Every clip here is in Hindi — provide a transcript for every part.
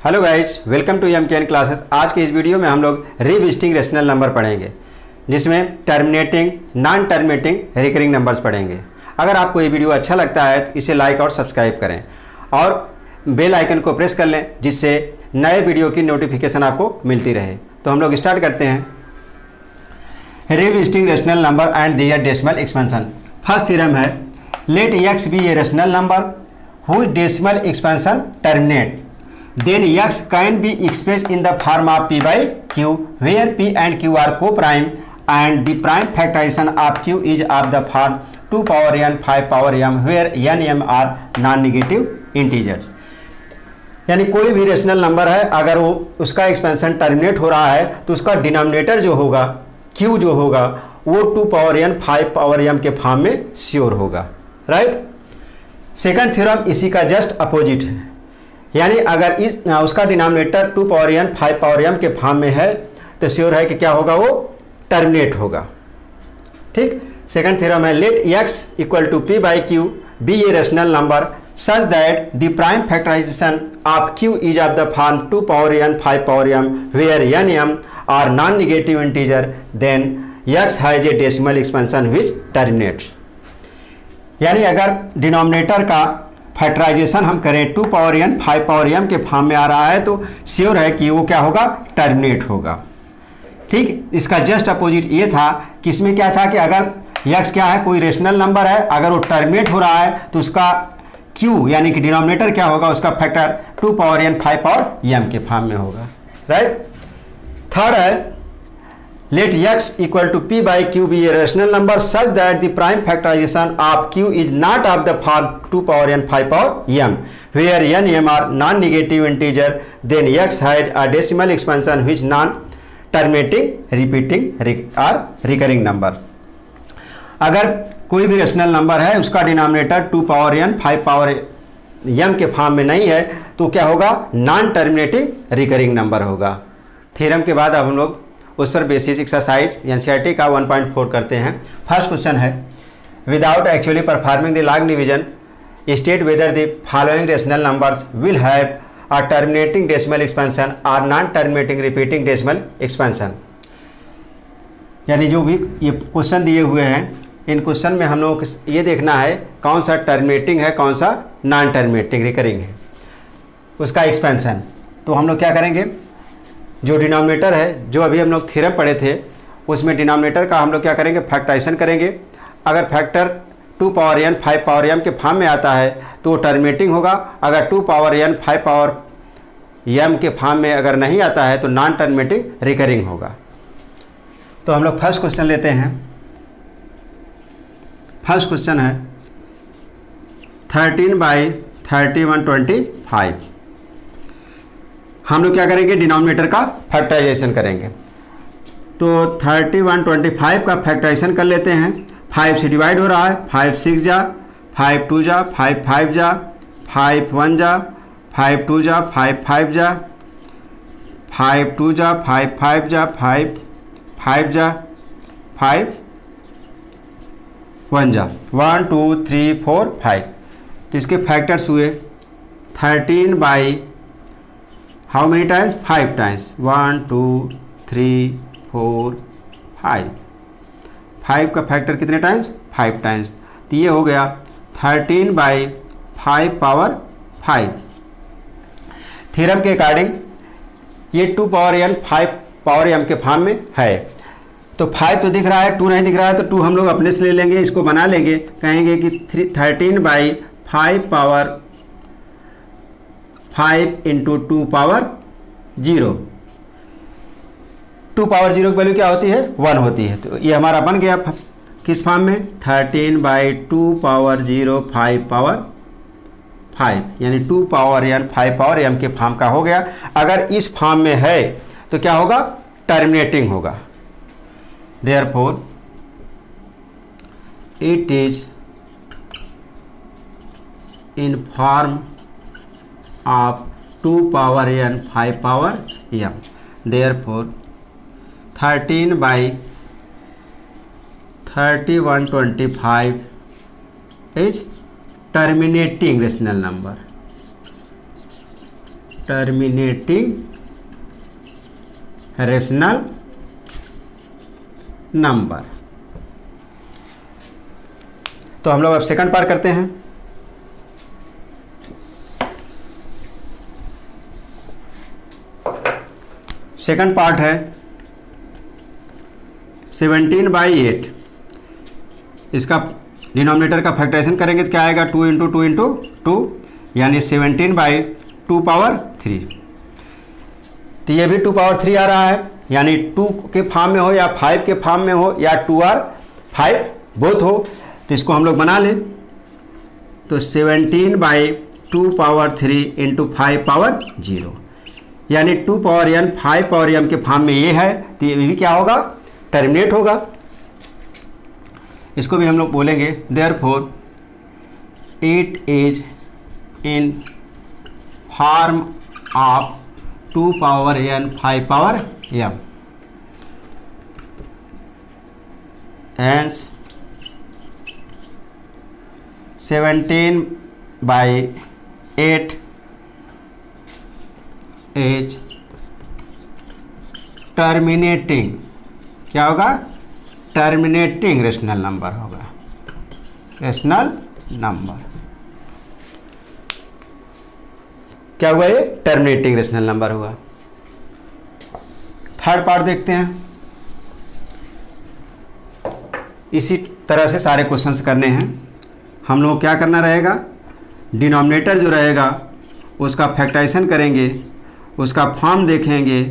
Hello guys, welcome to MKN classes. आज के इस वीडियो में हम लोग रिविजिटिंग रेशनल नंबर पढ़ेंगे, जिसमें terminating, non terminating, recurring numbers पढ़ेंगे। अगर आपको ये वीडियो अच्छा लगता है तो इसे लाइक और सब्सक्राइब करें और बेल आइकन को प्रेस कर लें, जिससे नए वीडियो की नोटिफिकेशन आपको मिलती रहे। तो हम लोग स्टार्ट करते हैं। Revisiting rational number and their decimal expansion. First theorem है, let x be a rational number whose decimal expansion terminate, then x can be expressed in the form of p by q, where p and q are co-prime and the prime factorization of q is of the form 2 power n 5 power m, where n m are non-negative integers। यानी कोई भी रेशनल नंबर है, अगर वो उसका एक्सपेंशन टर्मिनेट हो रहा है तो उसका डिनोमिनेटर जो होगा, q जो होगा, वो 2 पावर n 5 पावर m के फॉर्म में श्योर होगा। राइट। सेकंड थ्योरम इसी का जस्ट अपोजिट है, यानी अगर उसका denominator 2 power n 5 power m के फॉर्म में है तो श्योर है कि क्या होगा, वो टर्मिनेट होगा। ठीक। सेकंड थ्योरम है, let x equal to p by q be a rational number such that the prime factorization of q is of the form 2 power n 5 power m, where n m are non negative integer, then x has a decimal expansion which terminates. यानी अगर डिनोमिनेटर का फैक्टराइजेशन हम करें 2 पावर n 5 पावर m के फॉर्म में आ रहा है तो श्योर है कि वो क्या होगा, टर्मिनेट होगा। ठीक। इसका जस्ट अपोजिट ये था कि इसमें क्या था कि अगर x क्या है, कोई रेशनल नंबर है, अगर वो टर्मिनेट हो रहा है तो उसका q यानी कि डिनोमिनेटर क्या होगा, उसका factor 2 power n 5 power m के फॉर्म में होगा। राइट। थर्ड है, let x equal to p by q be a rational number such that the prime factorization of q is not of the form 2 power n 5 power m, where n m are non-negative integer, then x has a decimal expansion which non-terminating, repeating or recurring number। अगर कोई भी रेशनल नंबर है, उसका denominator 2 power n 5 power m के फॉर्म में नहीं है तो क्या होगा, नॉन टर्मिनेटिंग रिकरिंग नंबर होगा। थ्योरम के बाद अब हम लोग उस पर बेसिस एक्सरसाइज NCERT का 1.4 करते हैं। फर्स्ट क्वेश्चन है, without actually performing the long division state whether the following rational numbers will have a terminating decimal expansion और non terminating repeating decimal expansion. यानी जो भी ये क्वेश्चन दिए हुए हैं, इन क्वेश्चन में हम लोग को ये देखना है कौन सा टर्मिनेटिंग है, कौन सा नॉन टर्मिनेटिंग रिकरिंग है, उसका एक्सपेंशन। तो हम लोग क्या करेंगे, जो डिनोमिनेटर है, जो अभी हम लोग थ्योरम पढ़े थे, उसमें डिनोमिनेटर का हम लोग क्या करेंगे, फैक्टराइजेशन करेंगे। अगर factor 2 power n 5 power m के फॉर्म में आता है तो वो टर्मिनेटिंग होगा। अगर 2 पावर n 5 पावर m के फॉर्म में अगर नहीं आता है तो नॉन टर्मिनेटिंग रिकरिंग होगा। तो हम लोग फर्स्ट क्वेश्चन लेते हैं। फर्स्ट क्वेश्चन है 13 बाई 3125। हम लोग क्या करेंगे, डिनोमिनेटर का फैक्टराइजेशन करेंगे। तो 3125 का फैक्टराइजेशन कर लेते हैं। 5 से डिवाइड हो रहा है, 5 6 जा, 5 2 जा, 5 5 जा, 5 1 जा, 5 2 जा, 5 5 जा, 5 2 जा, 5 5 जा, 5 5 जा, 5 1 जा, 1 2 3 4 5। तो इसके फैक्टर्स हुए 13 by how many times, 5 times, 1 2 3 4 5। 5 का फैक्टर कितने टाइम्स, 5 टाइम्स। तो ये हो गया 13 बाई 5 पावर 5। थ्योरम के अकॉर्डिंग ये 2 पावर n 5 पावर m के फॉर्म में है। तो 5 तो दिख रहा है, 2 नहीं दिख रहा है, तो 2 हम लोग अपने से ले लेंगे, इसको बना लेंगे। कहेंगे कि 13 by 5 power 5 into 2 power 0। 2 power 0 की वैल्यू क्या होती है, 1 होती है। तो ये हमारा बन गया किस फॉर्म में, 13 बाई 2 पावर 0 5 पावर 5, यानी 2 पावर n 5 पावर m के फॉर्म का हो गया। अगर इस फॉर्म में है तो क्या होगा, टर्मिनेटिंग होगा। Therefore it is in form of 2 power n 5 power m, therefore 13 by 3125 is terminating rational number। Terminating rational number. तो हम लोग अब सेकंड पार्ट करते हैं। सेकंड पार्ट है 17/8। इसका डिनोमिनेटर का फैक्टराइजेशन करेंगे तो क्या आएगा, 2 × 2 × 2 यानी 17/2⁻3। तो ये भी 2⁻3 आ रहा है, यानी 2 के फॉर्म में हो या 5 के फॉर्म में हो या 2 और 5 बोथ हो। तो इसको हम लोग बना लें तो 17/2⁻3 × 5⁻0 यानी 2⁻n 5⁻m के फॉर्म में ये है। तो ये भी क्या होगा, टर्मिनेट होगा। इसको भी हम लोग बोलेंगे therefore it is in form of 2⁻n 5⁻m hence 17/8 is terminating, क्या होगा, टर्मिनेटिंग रेशनल नंबर होगा, रेशनल नंबर। क्या हुआ, ये टर्मिनेटिंग रेशनल नंबर हुआ। थर्ड पार्ट देखते हैं। इसी तरह से सारे क्वेश्चंस करने हैं। हम लोग क्या करना रहेगा, डिनोमिनेटर जो रहेगा उसका फैक्टराइजेशन करेंगे, उसका फॉर्म देखेंगे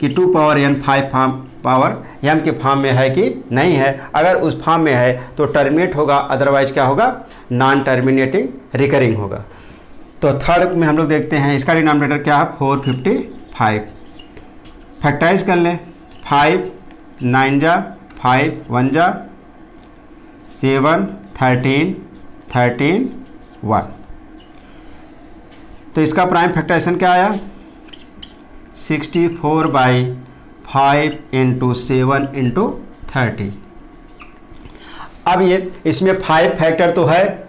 कि 2⁻n 5⁻m के फॉर्म में है कि नहीं है। अगर उस फॉर्म में है तो टर्मिनेट होगा, अदरवाइज क्या होगा, नॉन टर्मिनेटिंग रिकरिंग होगा। तो थर्ड में हम लोग देखते हैं, इसका डिनोमिनेटर क्या है, 455। फैक्टराइज कर लें, 5 9 जा 5 1 जा 7 13 13 1। तो इसका प्राइम फैक्टराइजेशन क्या आया, 64/5 × 7 × 30। अब ये इसमें 5 फैक्टर तो है,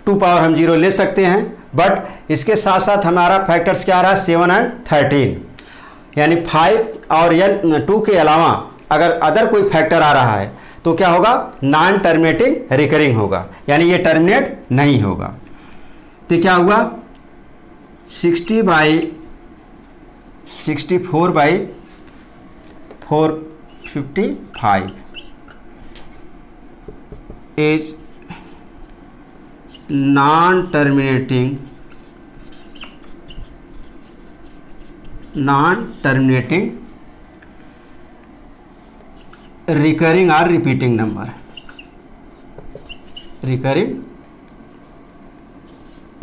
2 पावर हम 0 ले सकते हैं, बट इसके साथ साथ हमारा फैक्टर्स क्या आ रहा है, 7 और 13, यानी 5 और 2 के अलावा अगर अदर कोई फैक्टर आ रहा है तो क्या होगा, नॉन टर्मिनेटिंग रिकरिंग होगा, यानी ये टर्मिनेट नहीं होगा। तो क्या हुआ, 64/455 इज नॉन टर्मिनेटिंग रिकरिंग और repeating number, recurring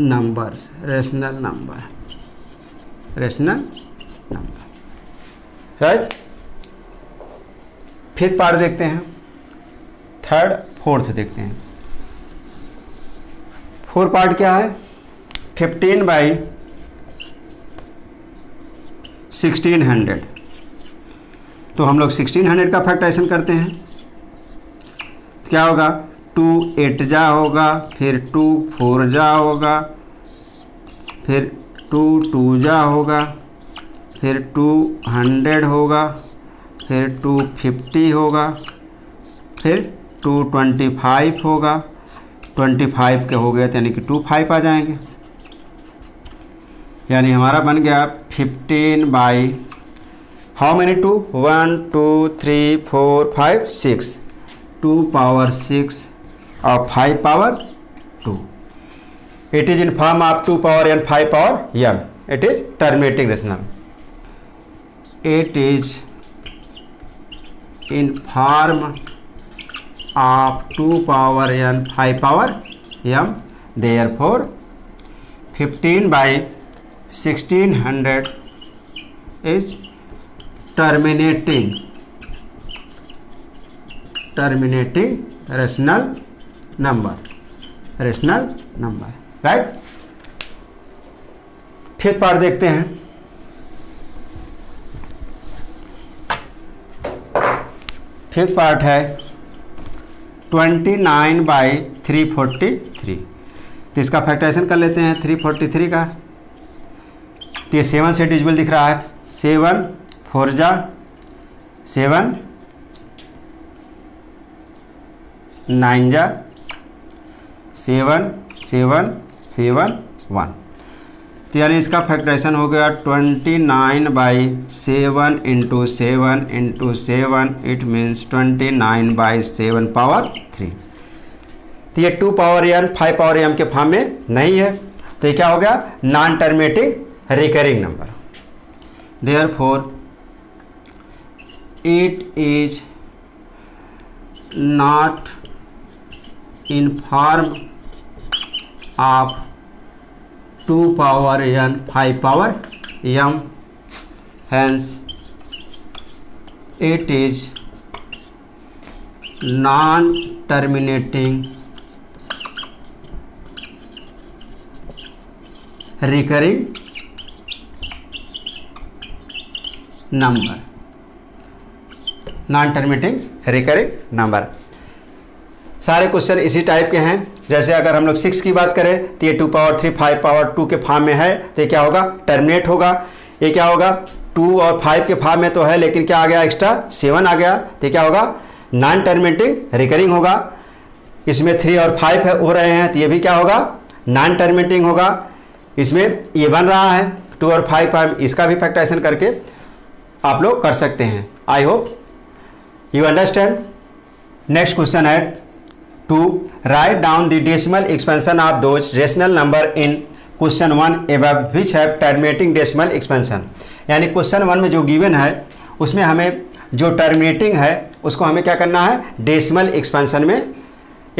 numbers, rational number, rational number, right. Fifth part देखते हैं, थर्ड फोर्थ देखते हैं। फोर्थ पार्ट क्या है, 15/1600। तो हम लोग 1600 का फैक्टराइजेशन करते हैं, क्या होगा, 2 8 जा होगा, फिर 2 4 जा होगा, फिर 2 2 जा होगा, फिर 200 होगा, फिर 250 होगा, फिर 225 होगा, 25 के हो गए यानी कि 25 आ जाएंगे, यानी हमारा बन गया 15 हाउ मेनी 2 1 2 3 4 5 6 2 पावर 6 और 5 power 2। It is in form of 2 power n 5 power m। It is terminating rational. It is in form of 2 power n 5 power m। Therefore 15/1600 is terminating rational number, right. Fifth part देखते हैं। फिफ्थ पार्ट है 29/343। तो इसका फैक्टराइजेशन कर लेते हैं 343 का। तो ये 7 से डिविजिबल दिख रहा है, 7 4 जा 7, 9 जा 7 7 7 1। तो यानी इसका फैक्टराइजेशन हो गया 29/7 into 7 into 7, it means 29/7 power 3। तो ये 2 पावर n 5 पावर m के फॉर्म में नहीं है, तो ये क्या हो गया, non terminating recurring number. Therefore it is not in form of 2 power n 5 power m, hence it is non terminating recurring number, non terminating recurring number. सारे क्वेश्चन इसी टाइप के हैं। जैसे अगर हम लोग 6 की बात करें तो ये 2 पावर 3 5 पावर 2 के फॉर्म में है, तो ये क्या होगा, टर्मिनेट होगा। ये क्या होगा, 2 और 5 के फॉर्म में तो है, लेकिन क्या आ गया, एक्स्ट्रा 7 आ गया, तो क्या होगा, नॉन टर्मिनेटिंग रिकरिंग होगा। इसमें 3 और 5 हो रहे हैं, तो ये भी क्या होगा, नॉन टर्मिनेटिंग होगा। इसमें ये बन रहा है 2 और 5, इसका भी फैक्टराइजेशन करके आप लोग कर सकते हैं। I hope you understand. Next question है 2, write down the decimal expansion of those rational number in question 1 above which have terminating decimal expansion. यानी क्वेश्चन 1 में जो गिवन है उसमें हमें जो टर्मिनेटिंग है उसको हमें क्या करना है, डेसिमल एक्सपेंशन में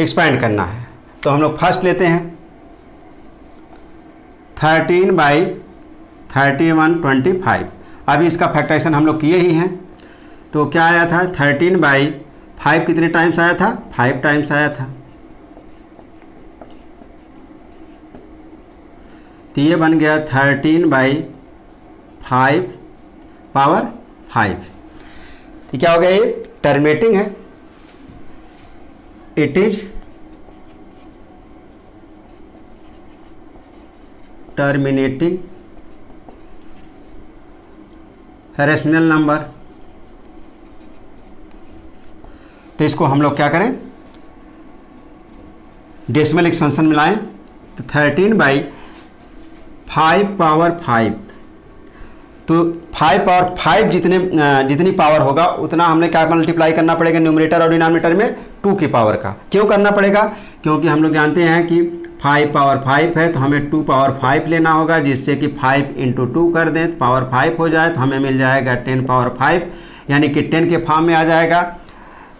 एक्सपेंड करना है। तो हम लोग फर्स्ट लेते हैं 13/3125। अभी इसका फैक्टराइजेशन हम लोग किए ही हैं, तो क्या आया था, 13/5 कितने टाइम्स आया था, 5 टाइम्स आया था। तो ये बन गया 13/5 पावर 5। तो क्या हो गया, ये टर्मिनेटिंग है, it is terminating rational number. तो इसको हम लोग क्या करें, डेसिमल एक्सपेंशन मिलाएं। तो 13/5 पावर 5, तो 5 पावर 5 जितनी पावर होगा उतना हमने क्या मल्टीप्लाई करना पड़ेगा, न्यूमरेटर और डिनोमिनेटर में 2 की पावर का। क्यों करना पड़ेगा, क्योंकि हम लोग जानते हैं कि 5 पावर 5 है, तो हमें 2 पावर 5 लेना होगा, जिससे कि 5 × 2 कर दें तो पावर 5 हो जाए, तो हमें मिल जाएगा 10 पावर 5, यानी कि 10 के फॉर्म में आ जाएगा।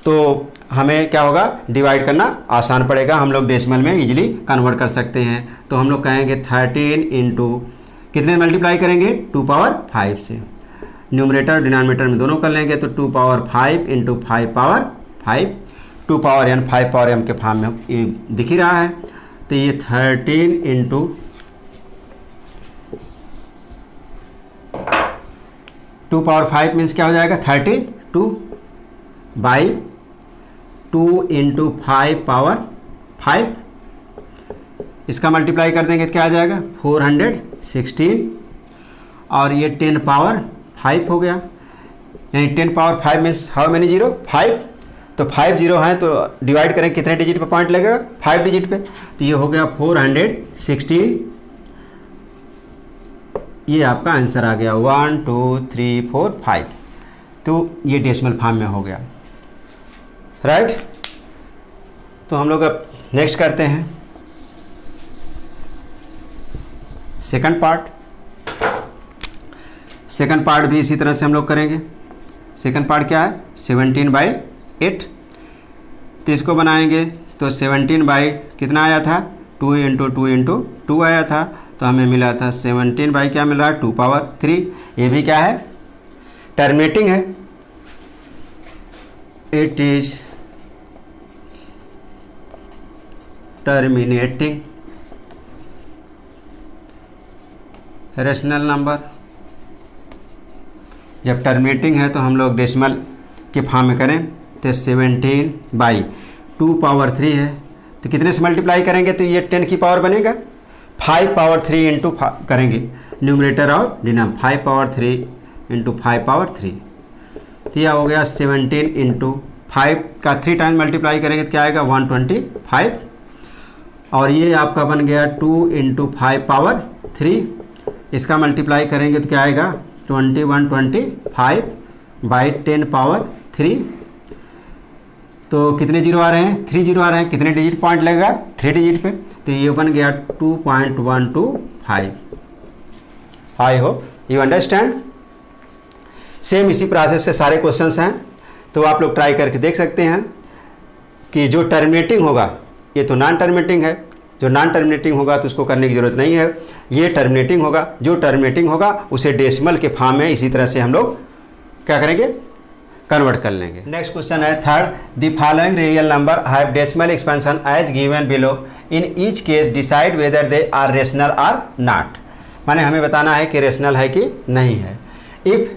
तो हमें क्या होगा, डिवाइड करना आसान पड़ेगा, हम लोग डेसिमल में इजीली कन्वर्ट कर सकते हैं। तो हम लोग कहेंगे 13 × कितने मल्टीप्लाई करेंगे, 2 पावर 5 से, न्यूमरेटर डिनोमिनेटर में दोनों कर लेंगे, तो 2 power 5 × 5 power 5, 2 power n 5 power m के फॉर्म में ये दिख ही रहा है। तो ये 13 × 2 पावर 5 मीन्स क्या हो जाएगा, 32/2 × 5 पावर 5। इसका मल्टीप्लाई कर देंगे तो क्या आ जाएगा, 416, और ये 10 पावर 5 हो गया, यानी 10 power 5 means how many zero, 5। तो 5 जीरो हैं, तो डिवाइड करें कितने डिजिट पे पॉइंट लगेगा, 5 डिजिट पे। तो ये हो गया 416, ये आपका आंसर आ गया 1 2 3 4 5। तो ये डेसिमल फॉर्म में हो गया, राइट। तो हम लोग अब नेक्स्ट करते हैं सेकंड पार्ट। सेकंड पार्ट भी इसी तरह से हम लोग करेंगे। सेकंड पार्ट क्या है, 17/8। तो इसको बनाएंगे तो 17 कितना आया था, 2 × 2 × 2 आया था, तो हमें मिला था 17 क्या मिल रहा है, 2 पावर 3। ये भी क्या है, टर्मिनेटिंग है, it is terminating rational number. जब टर्मिनेटिंग है तो हम लोग डेसिमल के फॉर्म में करें, तो 17/2 पावर 3 है, तो कितने से मल्टीप्लाई करेंगे, तो ये 10 की पावर बनेगा, 5 पावर 3 × करेंगे न्यूमरेटर और डिनम 5 पावर 3 इंटू 5 पावर 3, तो यह हो गया 17 इंटू 5 का 3 टाइम मल्टीप्लाई करेंगे तो क्या आएगा 125, और ये आपका बन गया 2 इंटू 5 पावर 3, इसका मल्टीप्लाई करेंगे तो क्या आएगा 2125 बाई 10 पावर 3, तो कितने जीरो आ रहे हैं 3 जीरो आ रहे हैं, कितने डिजिट पॉइंट लगेगा 3 डिजिट पे, तो ये बन गया 2.125। I hope you understand. Same इसी प्रोसेस से सारे क्वेश्चंस हैं, तो आप लोग ट्राई करके देख सकते हैं कि जो टर्मिनेटिंग होगा, ये तो नॉन टर्मिनेटिंग है, जो नॉन टर्मिनेटिंग होगा तो उसको करने की ज़रूरत नहीं है, ये टर्मिनेटिंग होगा, जो टर्मिनेटिंग होगा उसे डेसिमल के फॉर्म में इसी तरह से हम लोग क्या करेंगे, कन्वर्ट कर लेंगे। नेक्स्ट क्वेश्चन है third, the following real number have decimal expansion as given below, in each case decide whether they are rational or not. माने हमें बताना है कि रेशनल है कि नहीं है। इफ़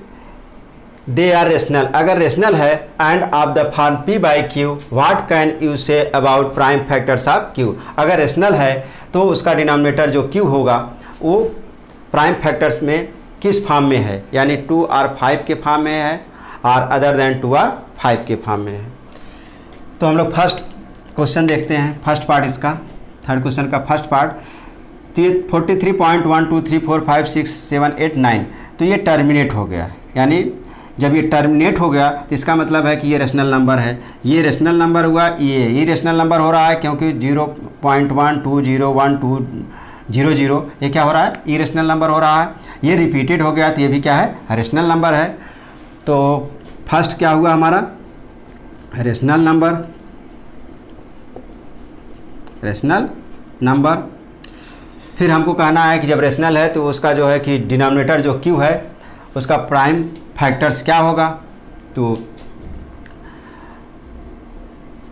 दे आर रेशनल, अगर रेशनल है end of the form p by Q, what can you say about prime factors of q। अगर रेशनल है तो उसका डिनोमिनेटर जो q होगा वो प्राइम फैक्टर्स में किस फॉर्म में है, यानी 2 और 5 के फॉर्म में है और अदर देन 2 और 5 के फॉर्म में है। तो हम लोग फर्स्ट क्वेश्चन देखते हैं, फर्स्ट पार्ट इसका, थर्ड क्वेश्चन का फर्स्ट पार्ट। तो ये 43.1 2 3 4 5 6 7 8 9, तो ये टर्मिनेट हो गया, यानी जब ये टर्मिनेट हो गया तो इसका मतलब है कि ये रेशनल नंबर है, ये रेशनल नंबर हुआ, ये रेशनल नंबर हो रहा है क्योंकि 0.12012000 ये क्या हो रहा है, ये रेशनल नंबर हो रहा है, ये रिपीटेड हो गया तो ये भी क्या है, रेशनल नंबर है। तो फर्स्ट क्या हुआ हमारा, रेशनल नंबर, फिर हमको कहना है कि जब रेशनल है तो उसका जो है कि डिनोमिनेटर जो q है उसका प्राइम फैक्टर्स क्या होगा, तो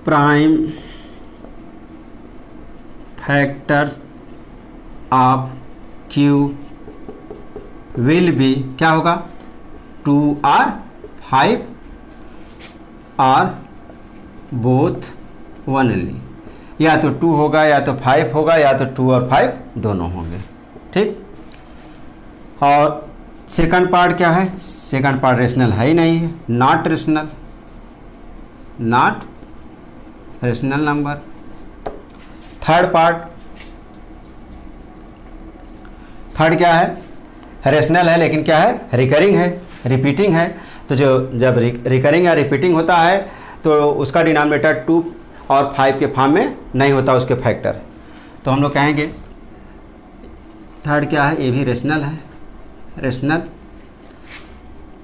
prime factors of q will be क्या होगा 2 और 5 और बोथ ओनली, या तो 2 होगा या तो 5 होगा या तो 2 और 5 दोनों होंगे, ठीक। और सेकंड पार्ट क्या है, सेकंड पार्ट रेशनल है ही नहीं है, नॉट रेशनल नंबर। थर्ड क्या है, रेशनल है लेकिन क्या है, रिकरिंग है, रिपीटिंग है। तो जो जब रिकरिंग या रिपीटिंग होता है तो उसका डिनोमिनेटर 2 और 5 के फॉर्म में नहीं होता उसके फैक्टर, तो हम लोग कहेंगे थर्ड क्या है, ये भी रेशनल है, rational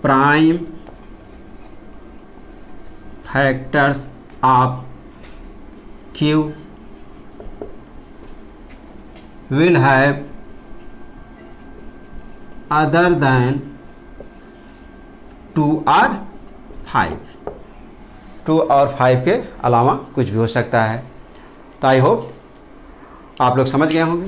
prime factors of q will have other than 2 और 5, 2 और 5 के अलावा कुछ भी हो सकता है। तो आई होप आप लोग समझ गए होंगे।